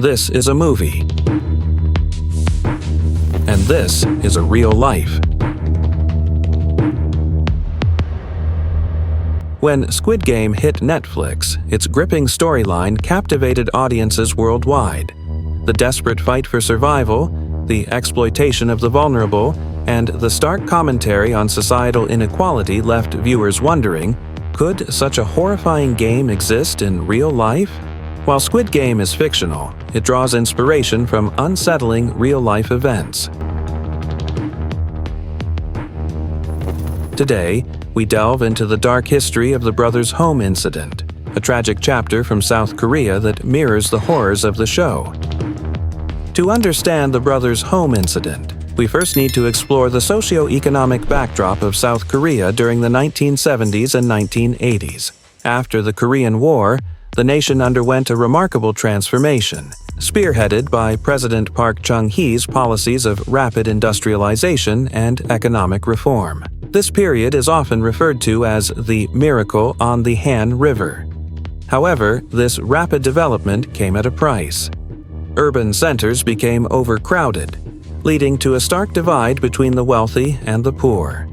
This is a movie. And this is a real life. When Squid Game hit Netflix, its gripping storyline captivated audiences worldwide. The desperate fight for survival, the exploitation of the vulnerable, and the stark commentary on societal inequality left viewers wondering, could such a horrifying game exist in real life? While Squid Game is fictional, it draws inspiration from unsettling real-life events. Today, we delve into the dark history of the Brothers' Home incident, a tragic chapter from South Korea that mirrors the horrors of the show. To understand the Brothers' Home incident, we first need to explore the socio-economic backdrop of South Korea during the 1970s and 1980s. After the Korean War, the nation underwent a remarkable transformation, spearheaded by President Park Chung-hee's policies of rapid industrialization and economic reform. This period is often referred to as the Miracle on the Han River. However, this rapid development came at a price. Urban centers became overcrowded, leading to a stark divide between the wealthy and the poor.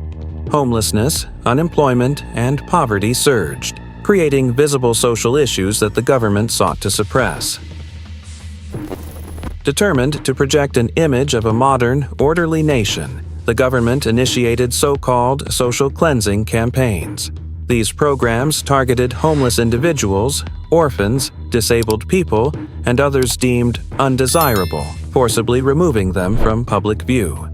Homelessness, unemployment, and poverty surged, creating visible social issues that the government sought to suppress. Determined to project an image of a modern, orderly nation, the government initiated so-called social cleansing campaigns. These programs targeted homeless individuals, orphans, disabled people, and others deemed undesirable, forcibly removing them from public view.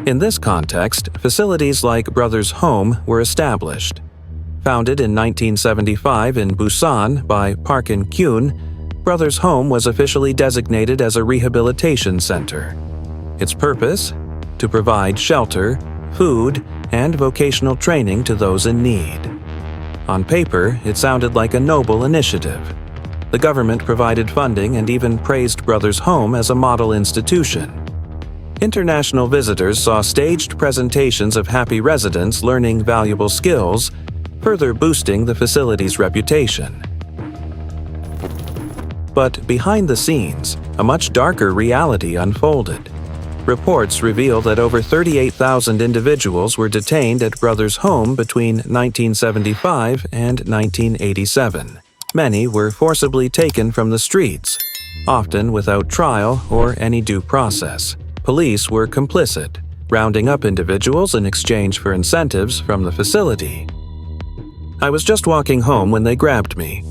In this context, facilities like Brothers' Home were established. Founded in 1975 in Busan by Park In-kyun, Brothers' Home was officially designated as a rehabilitation center. Its purpose? To provide shelter, food, and vocational training to those in need. On paper, it sounded like a noble initiative. The government provided funding and even praised Brothers' Home as a model institution. International visitors saw staged presentations of happy residents learning valuable skills, further boosting the facility's reputation. But behind the scenes, a much darker reality unfolded. Reports reveal that over 38,000 individuals were detained at Brothers' Home between 1975 and 1987. Many were forcibly taken from the streets, often without trial or any due process. Police were complicit, rounding up individuals in exchange for incentives from the facility. I was just walking home when they grabbed me.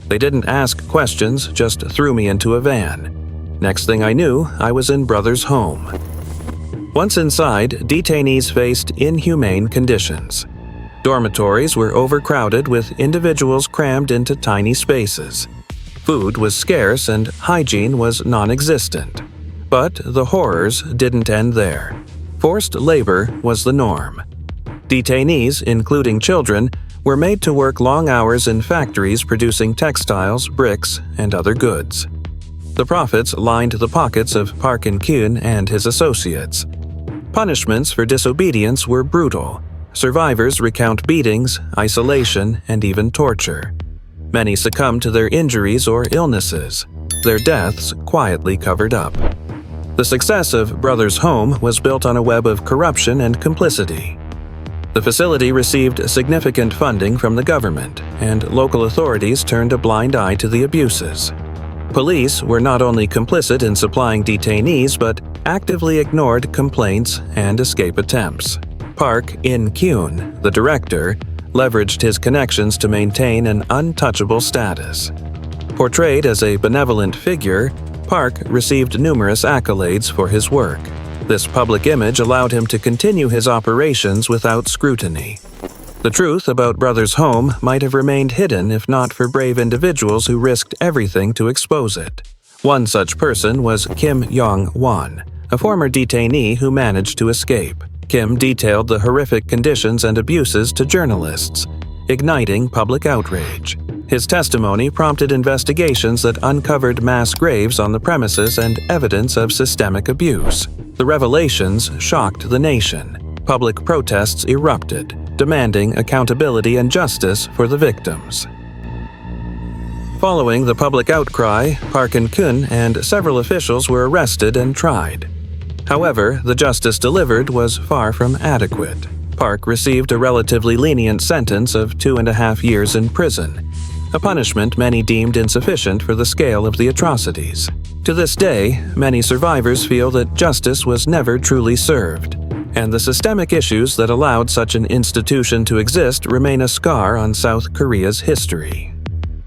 They didn't ask questions, just threw me into a van. Next thing I knew, I was in Brothers' Home. Once inside, detainees faced inhumane conditions. Dormitories were overcrowded with individuals crammed into tiny spaces. Food was scarce and hygiene was non-existent. But the horrors didn't end there. Forced labor was the norm. Detainees, including children, were made to work long hours in factories producing textiles, bricks, and other goods. The profits lined the pockets of Park In-kyun and his associates. Punishments for disobedience were brutal. Survivors recount beatings, isolation, and even torture. Many succumbed to their injuries or illnesses, their deaths quietly covered up. The success of Brothers' Home was built on a web of corruption and complicity. The facility received significant funding from the government, and local authorities turned a blind eye to the abuses. Police were not only complicit in supplying detainees but actively ignored complaints and escape attempts. Park In-kyun, the director, leveraged his connections to maintain an untouchable status. Portrayed as a benevolent figure, Park received numerous accolades for his work. This public image allowed him to continue his operations without scrutiny. The truth about Brothers' Home might have remained hidden if not for brave individuals who risked everything to expose it. One such person was Kim Yong-won, a former detainee who managed to escape. Kim detailed the horrific conditions and abuses to journalists, igniting public outrage. His testimony prompted investigations that uncovered mass graves on the premises and evidence of systemic abuse. The revelations shocked the nation. Public protests erupted, demanding accountability and justice for the victims. Following the public outcry, Park and Kun and several officials were arrested and tried. However, the justice delivered was far from adequate. Park received a relatively lenient sentence of 2.5 years in prison, a punishment many deemed insufficient for the scale of the atrocities. To this day, many survivors feel that justice was never truly served, and the systemic issues that allowed such an institution to exist remain a scar on South Korea's history.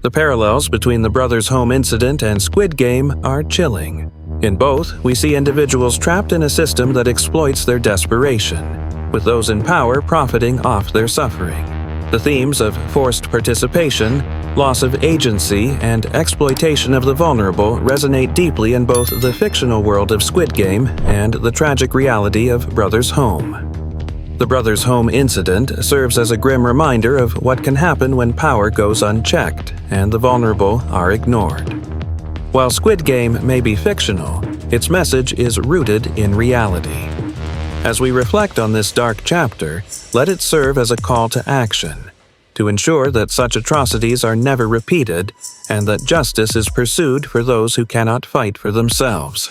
The parallels between the Brothers' Home incident and Squid Game are chilling. In both, we see individuals trapped in a system that exploits their desperation, with those in power profiting off their suffering. The themes of forced participation, loss of agency, and exploitation of the vulnerable resonate deeply in both the fictional world of Squid Game and the tragic reality of Brothers' Home. The Brothers' Home incident serves as a grim reminder of what can happen when power goes unchecked and the vulnerable are ignored. While Squid Game may be fictional, its message is rooted in reality. As we reflect on this dark chapter, let it serve as a call to action, to ensure that such atrocities are never repeated and that justice is pursued for those who cannot fight for themselves.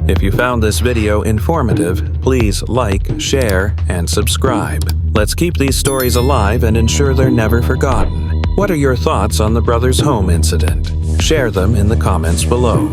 If you found this video informative, please like, share, and subscribe. Let's keep these stories alive and ensure they're never forgotten. What are your thoughts on the Brothers' Home incident? Share them in the comments below.